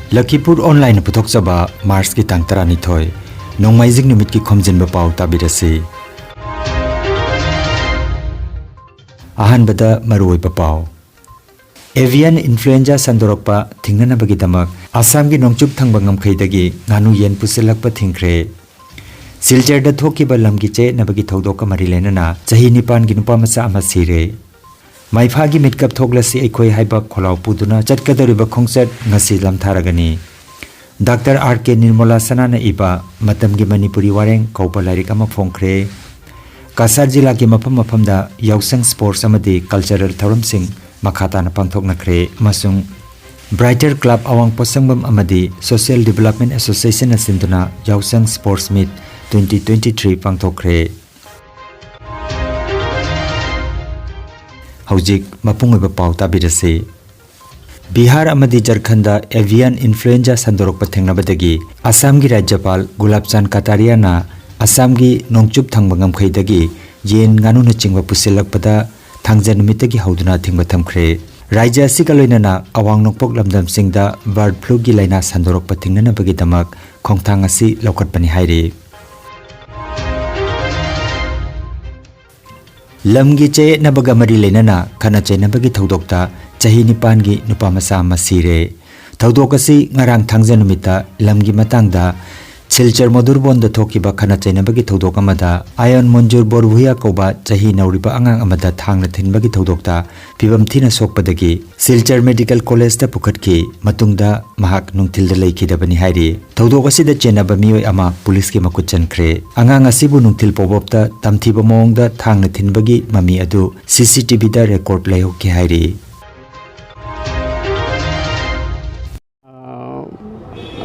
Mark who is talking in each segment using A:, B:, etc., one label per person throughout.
A: Lakhipuronline puthokchaba Mars ki tang 12 nongmaijing numit ki Khomjinba Pao tabirasi ahanbada maruoiba Pao Avian influenza sandorokpa thingnanabagi damak Assam gi nongchup thangbang ngamkhaidagi nganu yen pusilakpa thingkhre Silchar da thokiba lamgi che nabagi thodok mari lenana chahi nipan gi nupa macha ama sire Maifagi mitkap thoglasi ekhoi haiba kholau puduna chatkadariba khongchat ngasi lamtharagani Dr. R.K. Nirmala Sanana iba matamgi Manipuri wareng kaupa lairik ama phongkhre Kasar jila ki mafam da yausang sports amadi cultural tharamsing makhata na pangthoknakre masung Brighter Club awang posangbam amadi Social Development Association asinduna yausang sports meet 2023 pangthokre Hojik mapungoiba Pao tabirase Bihar amadi Jharkhanda avian influenza sandorokpa thengnabadagi Assam gi Rajyapal Gulabchan Kataria na Assam gi nongchup thangbangam khaidagi yen nganu na chingwa pusilakpada thangja numitagi hauduna thingba thamkhre Rajya asika loinana awang nokpok lamdam singda bird flu gi laina sandorokpa thingnana bagi damak khongthang asi lokatpani haire Lamgi che nabaga mari lenana khana che nabagi thodokta chahi nipan gi nupa masa masire thodok asi ngarang thangja numita lamgi matangda Silchar Modurbon da thokiba khana che nabagi thodok amada Ayon Monjur Borbuya koba chahi nauriba angang amada thangna thinbagi thodokta pibam thina sokpadagi Silchar Medical College da pukhatki matungda mahak nungthil da leikidabani hairi thodok asi da chenaba mioi ama police ki makut chankhre angang asibu nungthil pobopta tamthiba mongda thangna thinbagi mami adu CCTV da record leihokki hairi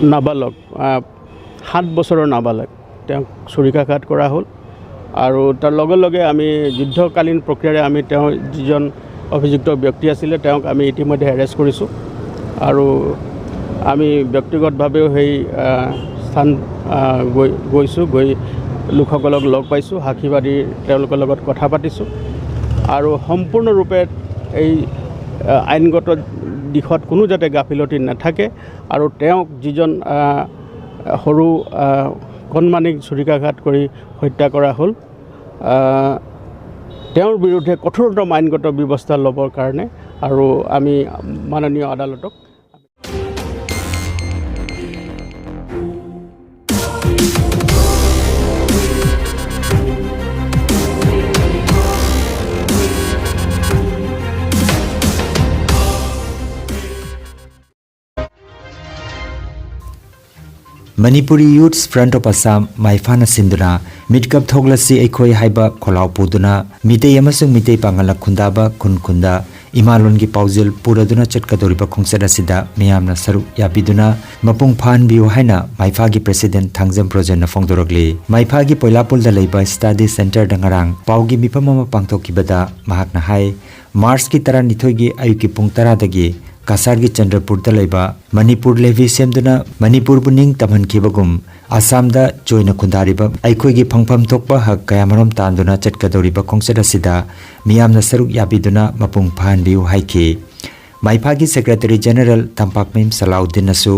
B: nabalok 7 বছৰৰ নাবালক তেওঁক চুৰিকাঘাত কৰা হ'ল আৰু তাৰ লগে লগে আমি যুদ্ধকালীন প্ৰক্ৰিয়াৰে আমি তেওঁ যিজন অভিযুক্ত ব্যক্তি আছিল তেওঁক আমি ইতিমধ্যে এৰেষ্ট কৰিছোঁ আৰু আমি ব্যক্তিগতভাৱেও সেই স্থান গৈছোঁ গৈ লোকসকলক লগ পাইছোঁ সাক্ষীবাদী তেওঁলোকৰ লগত কথা পাতিছোঁ আৰু সম্পূৰ্ণৰূপে এই আইনগত দিশত কোনো যাতে গাফিলতি নাথাকে আৰু তেওঁক যিজন সৰু কণমানিক চুৰিকাঘাত কৰি হত্যা কৰা হ'ল তেওঁৰ বিৰুদ্ধে কঠোৰতম আইনগত ব্যৱস্থা ল'বৰ কাৰণে আৰু আমি মাননীয় আদালতক
A: Manipuri Youth Front of Assam Maifana Sinduna Midkap Thoglasi Ekhoi Haiba Kholau Puduna Mitei amasung Mitei Pangala Khundaba Khunda Imalon gi Paujil Puraduna Chatkadoriba Khongsada Sida Miyamna Saru Yapiduna Mapung Phan Biu Haina Maifa gi President Thangjam Projen na Fongdorogli Maifa gi Poilapul da Leiba Study Center dangarang Paugi Mipamama Pangthokibada Mahakna Hai Mars ki tara nithoi gi ayuki pung tara dagi Kasar gi Chandrapur da leiba Manipur levi semduna Manipur buning tamhan khibagum Assam da joina khundariba aikhoi gi phangpham thokpa hak kayamarom tanduna chatkadoriba khongsada sida miyamna saruk yabiduna mapung phan biu haiki Maifa gi Secretary General Tampak Mim Salauddin nasu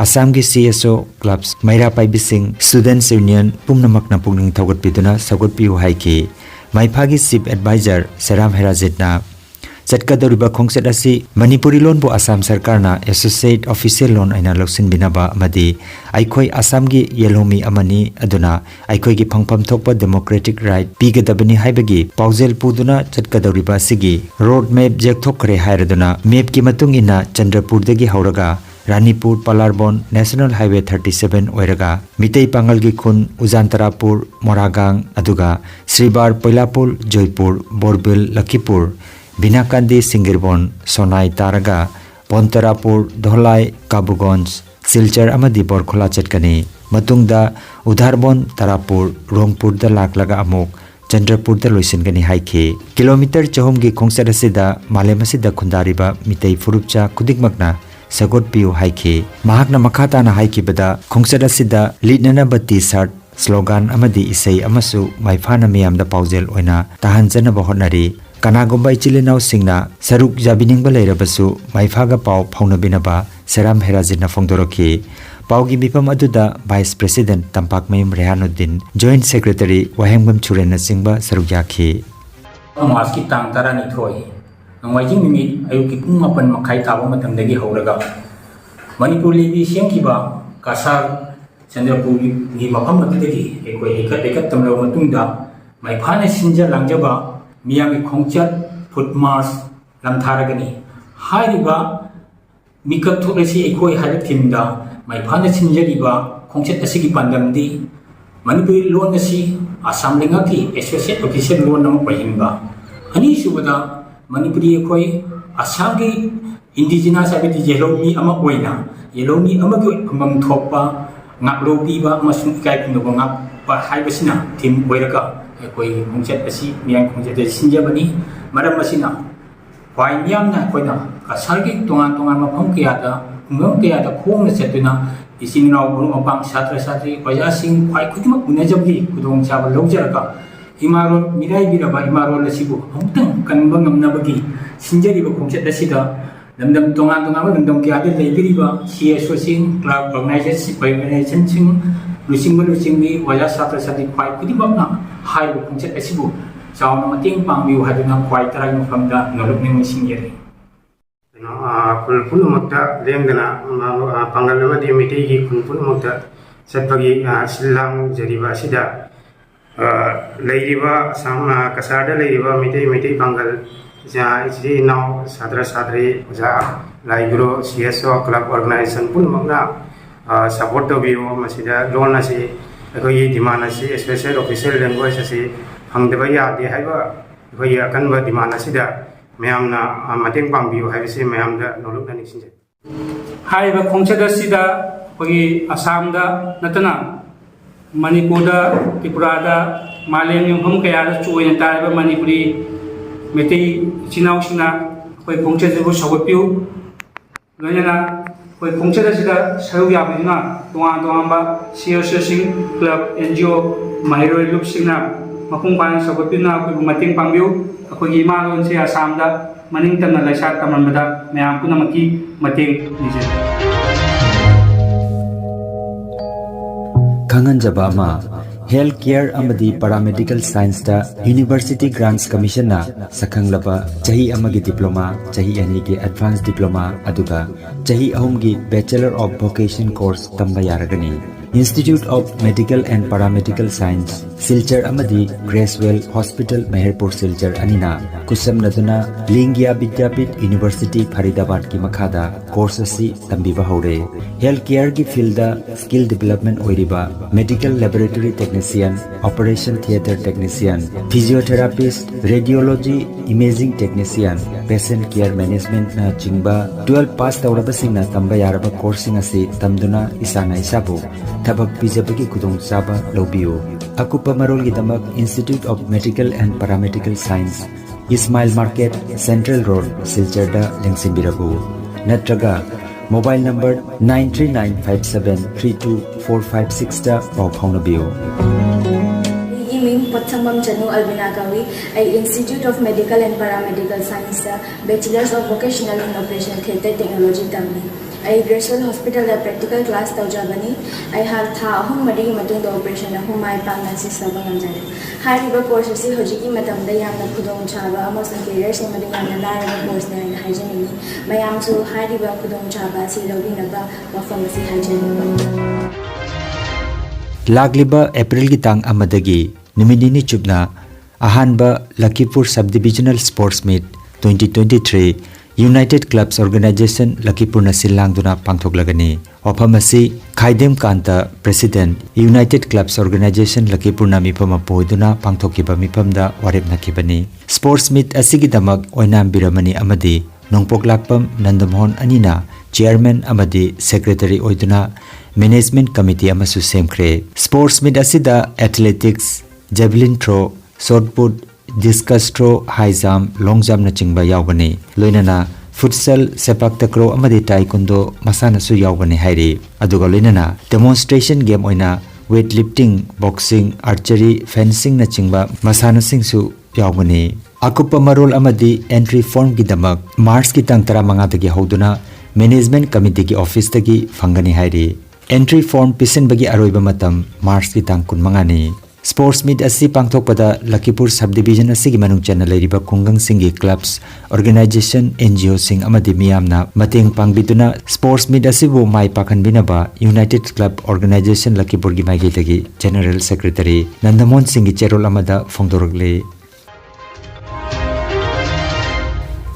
A: Assam gi CSO clubs Maira Paibising Students Union pumnamak na pungning thogot biduna sagot biu haiki Maifa gi Chief Advisor Seram Herajitna Chatkadoriba khongset asi Manipuri lon bo Assam sarkar na associate official lon aina loksin binaba amadi aikhoi Assam gi yelomi amani aduna aikhoi gi phangpham thokpa democratic right pigadabani haibagi paujel puduna chatkadoriba sigi road map jek thokre hairaduna map ki matung ina Chandrapur dagi hauraga Ranipur Palarbon National Highway 37 oiraga Mitei Pangal gi khun Ujantarapur Moragang aduga Sribar Poilapul Joypur Borbil Lakhipur Binakandi Singirbon Sonai Taraga Pontarapur Dholai Kabugonj Silchar amadi Borkhola chetkani matungda Udharbon Tarapur Rongpur da laklaga amuk Chandrapur da loisingani haiki kilometer chahum gi khongsada sida malemasi da khundariba mitei furupcha kudikmakna sagot piu haiki mahakna makhata na haiki bada khongsada sida lidnana ba t-shirt slogan amadi isei amasu maifana miyam da paujel oina tahanjana bahonari Kanagumba ichilinaw singna saruk jabiningba leirabasu maifaga pau phaunabinaba seram herajina fongdoroki paugi mipam aduda Vice President Tampak Mayum Rehanuddin Joint Secretary Wahengam Churen singba saruk yakhi
C: Maski tang tarani thoi nangwajing nimit ayuki pung 8 makhai tabo matamdagi horaga Manipur libi siamkiba kasar Chandrapur gi mafam adudagi ekoi hekat tamlo matungda maiphana sinja langjaba miyami khongchat foot march lamtharagani hairiba mikap thorasi ekoi halat thimda maiphana sinjariba khongchat asigi pandamdi Manipuri loan asi Assam lengaki associate official loan nam pahimba ani subada Manipuri ekoi Assam gi indigenous abiti yelomi ama oina yelomi ama gi amam thokpa ngaklo piba amasung kai kundoba ngak pa haibasina thim boiraga ekoi khongchat asi miyang khongchat sinjabani maram asina wai miyamna koina kasargi tongan mafam kiyada ngam kiyada khongna chetuna isingnau buru mapang satra satri pajasing khwai khutimak unajabi kudong chaba lawjaraga imarol mirai biraba imarol asibu amtang kanba ngamnabagi sinjariba khongchat asida lamdam tongan lamdam kiyada leibiriba CSO sing club organization sing lusingbi waja satra satri khwai khutimakna haibu khongchat asibu chauna mating pangbiu haduna khwai tarai mafamda nolokning singjari
D: Kulpun makta lengdana pangal nama di meti hi kulpun makta setbagi silang jariba sida leiriba sama kasada leiriba meti pangal ja isi now sadra sadri ja laigro CSO club organization pun makna support to bio masida loan asi koi demand asi special official language asi hangdeba ya de haiba koi akan ba demand asida मैमना मतेंग पांगबियो हाइबसे मैमदा नोलुकनानि सिंजे
E: हाइबा खोंचदा सिदा पगी आसामदा नतना मणिपुरदा त्रिपुरादा मालेम युमहम कयादा चोयना ताइबा मणिपुरी मेतै चिनाउसिना कोइ खोंचदबु सवपिउ लोयना कोइ खोंचदा सिदा सरु याबिना तोंगा CSO club NGO माहिरोय लुपसिना मपुंग पान सवपिना कोइ मतेंग पांगबिउ अखोगी इमालोन से आसाम दा मनिंग तमना लाइसा तमनबदा ma'am पुनमकी मतेंग निजे
A: Khanganjaba ama Health Care amadi Paramedical Science da University Grants Commission na sakhanglaba chahi amagi diploma chahi ani gi advanced diploma aduga chahi ahum gi Bachelor of Vocation course tamba yaragani Institute of Medical and Paramedical Science Silchar amadi Gracewell Hospital Meherpur Silchar anina kusam naduna Lingya Vidyapit University Faridabad ki makhada course asi tambiba hore Health Care ki field da skill development oiriba Medical Laboratory Technician Operation Theatre Technician Physiotherapist Radiology Imaging Technician Patient Care Management na chingba 12 pass tawraba singna tamba yaraba course asi tamduna isana isabu Tabak Pijabaki Kudong Saba Lobio Akupa Marol Gidamak Institute of Medical and Paramedical Science Ismail Market Central Road Silcharda Lengsimbirabu Natraga Mobile number 939573245 da Pau Paunabio
F: Potsambam Chanu Albinagawi, Institute of Medical and Paramedical Science, Bachelors of Vocational and Operational Theatre Technology Tamni. Gracewell Hospital practical class Taujabani. I have home Madi Matung the operation of whom I Pangansi Sabanganjari. High river courses Hojiki Matam the Yana Kudong Chaba, almost in careers and Madana Lara course and hygiene. Mayam to High river Kudong Chaba, Silovina, or pharmacy hygiene.
A: Lagliba April Gitang Amadagi Nimidini Chubna Ahanba Lakhipur Subdivisional Sports Meet 2023 United Clubs Organization Lakhipurna Silangduna Pangthoklagani Ophamasi Khaidem Kanta President United Clubs Organization Lakhipurna Mipama Poiduna Pangthokiba Mipamda Warep Nakibani Sports Meet Asigidamak Oinam Biramani Amadi Nongpoklakpam Nandamhon Anina Chairman Amadi Secretary Oiduna Management Committee Amasu Semkre Sports Meet Asida Athletics Javelin Throw Shot Put Discus Throw High Jump Long Jump na chingba yaugani loinana futsal sepak takraw amadi taekwondo masana su yaugani hairi aduga loinana demonstration game oina weightlifting boxing archery fencing na chingba masana sing su yaugani Akupa marol amadi entry form ki damak March ki tang tara manga dagi hoduna Management Committee ki office dagi fangani hairi. Entry form pisin bagi aroiba matam March ki tang kun manga ni. Sports meet asi pangthok pada Lakhipur subdivision asi ki manung chana lairiba khungang singi clubs, organization, NGO sing amadi miyamna mateng pangbituna sports meet asi bu mai pakhan binaba United Club Organization Lakhipur gi magi dagi General Secretary Nandamon Singh cherol amada phongdorgle.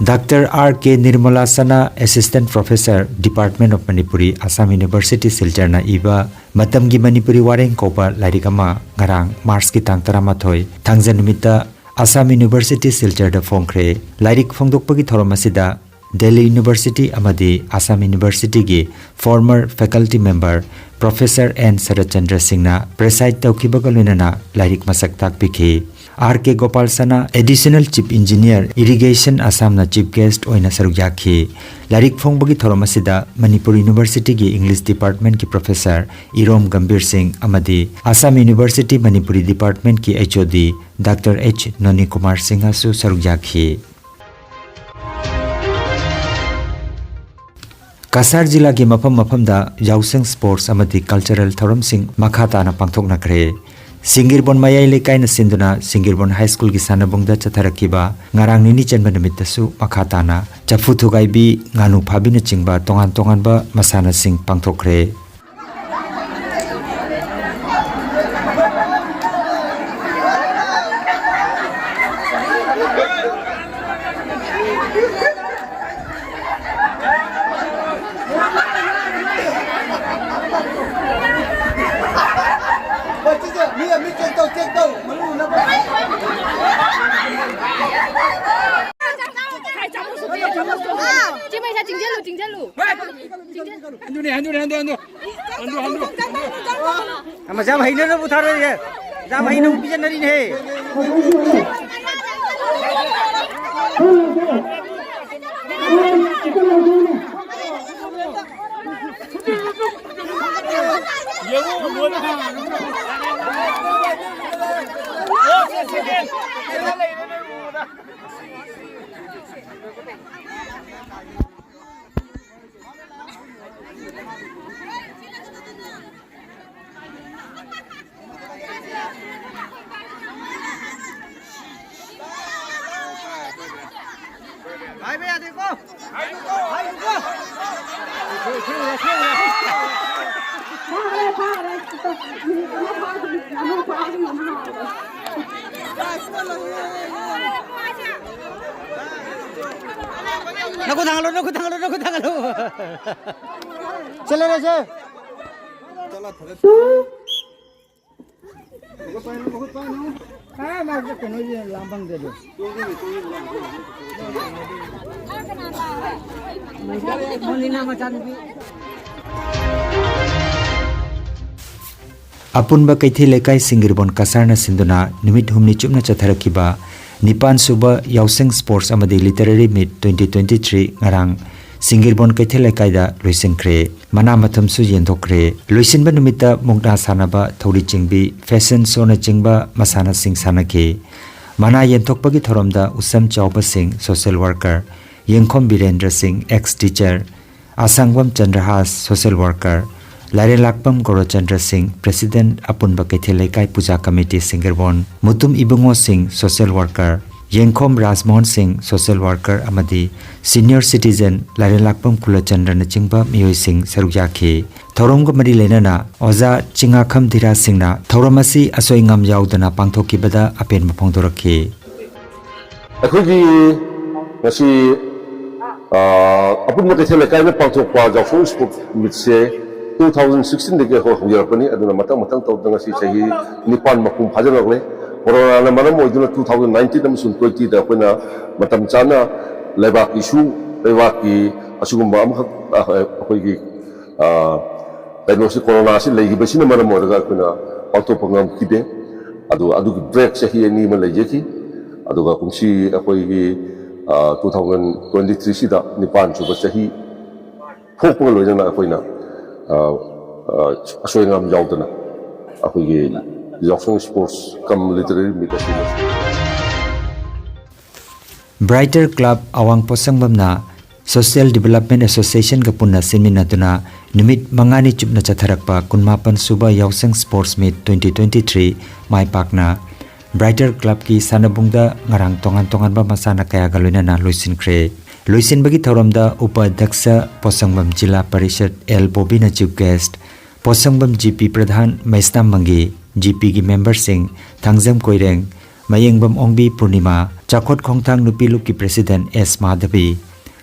A: Dr. R.K. Nirmala Sana, Assistant Professor, Department of Manipuri, Assam University, Siljarna Iba, Matamgi Manipuri Wareng Kopa, Larikama, Garang, Mars ki tang taramathoi, Tangzanumita, Assam University, Siljarda Fongkre, Larik Fongdokpagi Thoromasida, Delhi University, Amadi, Assam University gi, former faculty member, Professor N. Sarachandra Singhna, preside Taukibagalunana, Larik Masak Takpiki. R.K. Gopal Sana, Additional Chief Engineer, Irrigation Assam na Chief Guest oina sarugjakhi. Larik Fongbagi Thoromasida, Manipur University ki English Department ki Professor Irom Gambir Singh Amadi, Assam University Manipuri Department ki HOD Dr. H. Noni Kumar Singh asu sarugjakhi. Kasar Jila ki mafam da Yauseng Sports Amadi Cultural Thoram Singh Makhata na pangthok nakre. Singirbon Mayai Lekai na sinduna Singirbon High School ki sanabungda chatharakiba ngarang nini chanba namitasu makhatana chafutu gaibi nganu phabina chingba tongan ba masana sing pangthokre.
G: Jam hai na uthar rahi hai, jam hai na pijan nahi hai. Hai bhaiya dekho, hai dekho. Naku thangalo. Chale re che.
A: Apunba Kaithi Lekai Singirbon Kasarna Sinduna Nimit Humni Chupna Chatharakiba Nipan Suba Yauseng Sports Amadi Literary Meet 2023 Ngarang Singirbon Kaithi Lekai da Luisengkre Mana Matham Su Yendokre Luisinba Numita Mungda Sanaba Thori Chingbi Fashion Sona Chingba Masana Singh Sanake Mana Yentokpagi Thoromda Usam Chauba Singh Social Worker Yengkhom Birendra Singh Ex-Teacher Asangwam Chandrahas Social Worker Lare Lakpam Gorochandra Singh, President Apunba Kaithi Lekai Puja Committee Singirbon, Mutum Ibungo Singh, Social Worker, Yengkhom Rajmohan Singh, Social Worker Amadi, Senior Citizen Lare Lakpam Kulachandra Nachingba Miyoi Singh Sarugjakhi, Thoromga Mari Lenana, Oza Chingakham Dhira Singhna, Thoramasi Asoingam Yaudana Pangthokibada Apen Mapongdorakhi.
H: Akhoi ngasi Apunba Kaithi Lekai na pangthokpa Yauseng Sports Meet se 2016 dege ho hojarapani aduna matang tawdanga si chahi nipan makum phajanagle corona na manam oiduna 2019 amsun 20 da koina matam chana lebak issue lebak ki asugumba am akoi gi diagnosis corona si legi besina manam odaga koina autopangam kide adu break chahi ni ma lejeki aduga kumsi akoi gi 2023 sida nipan chuba chahi phokpa loina koina Asoingam Yaudana, Yauseng Sports come literary meet.
A: Brighter Club Awang Posangbamna Social Development Association ka punna sinminatuna numit mangani chupna chatharakpa kunmapan suba yausang Sports Meet 2023 mai pakna Brighter Club ki sanabungda ngarang tongan ba masana kaya galoina na loisinkhre loisin bagi thoramda upadhyaksa Posangbam Jila Parishad L Bobina chief guest Posangbam GP Pradhan Maistam Mangi GP ki member sing Thangjam Koireng Mayengbam Ongbi Purnima Chakot Khongthang Nupiluk ki President S Madhavi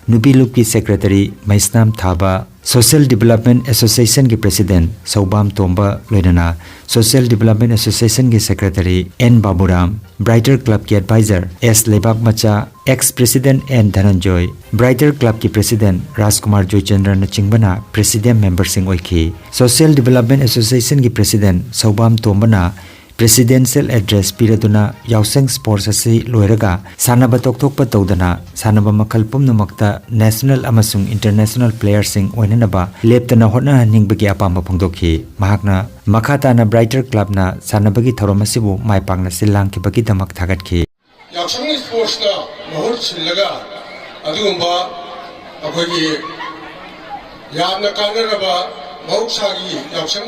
A: Nupiluk ki Secretary Maisnam Thaba Social Development Association ki President Saubam Tomba Loinana Social Development Association ki Secretary N Baburam Brighter Club ki Advisor S Lebak Macha Ex-President N Dhananjoy Brighter Club ki President Rajkumar Joychandra Nachingbana President Member Sing Oiki Social Development Association ki President Saubam Tombana Presidential Address Piraduna Yausang Sports asi loiraga sanaba tokthokpa tawdana sanaba makhal pumnamakta national amasung international players sing oinanaba leptana hotna ningbagi apamba phongdokhi mahakna makhatana Brighter Club na sanabagi thoramasibu maipangna silangkibagi damak thagatki
I: Yausang Sports na mahut sillaga adugumba akhoi yamna kanaraba mahusagi yausang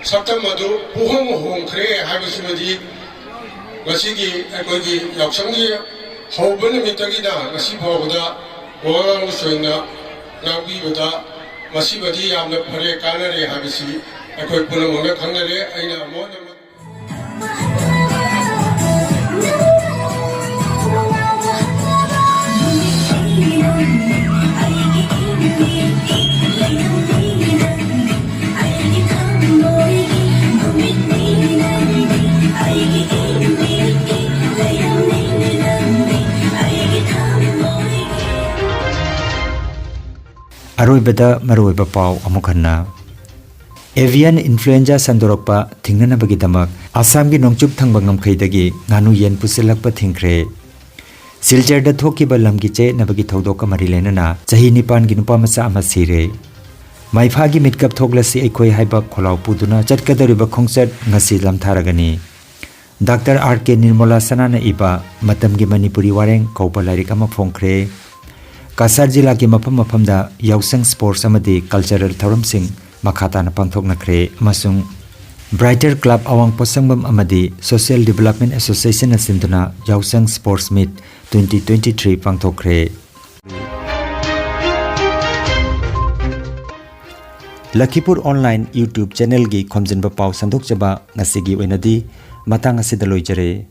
I: Sakta madu puhong kre habismadi masigi akogi yaksangi hobana mitagida nasi bawda wang soina nabi bada masibadi yamna phare kanare habisi akoi punamona khangnare aina mona
A: Aroibada maroiba pau amukhanna Avian influenza sandorokpa thingnana bagi damak Assam gi nongchup thangba ngamkhaidagi nganu yen pusilakpa thingkhre Silchar da thokiba lamgi che nabagi thodok amari lenana chahi nipan gi nupa macha ama sire Maifa gi mitkap thoglasi ekhoi haiba kholau puduna chatkadariba khongchat ngasi lamtharagani Dr. R.K. Nirmala Sanana iba matam gi Manipuri wareng kaupa lairik ama phongkhre Kasar Jila ki mafam-mafamda Yausang Sports amadi Cultural Thoram Sing Makhatana pangthoknakre amasung Brighter Club Awang Posangbam amadi Social Development Association asinduna Yausang Sports Meet 2023 pangthokre Lakhipuronline YouTube channel gi Khomjinba Pao sandokjaba ngasigi oinadi matang asida loijare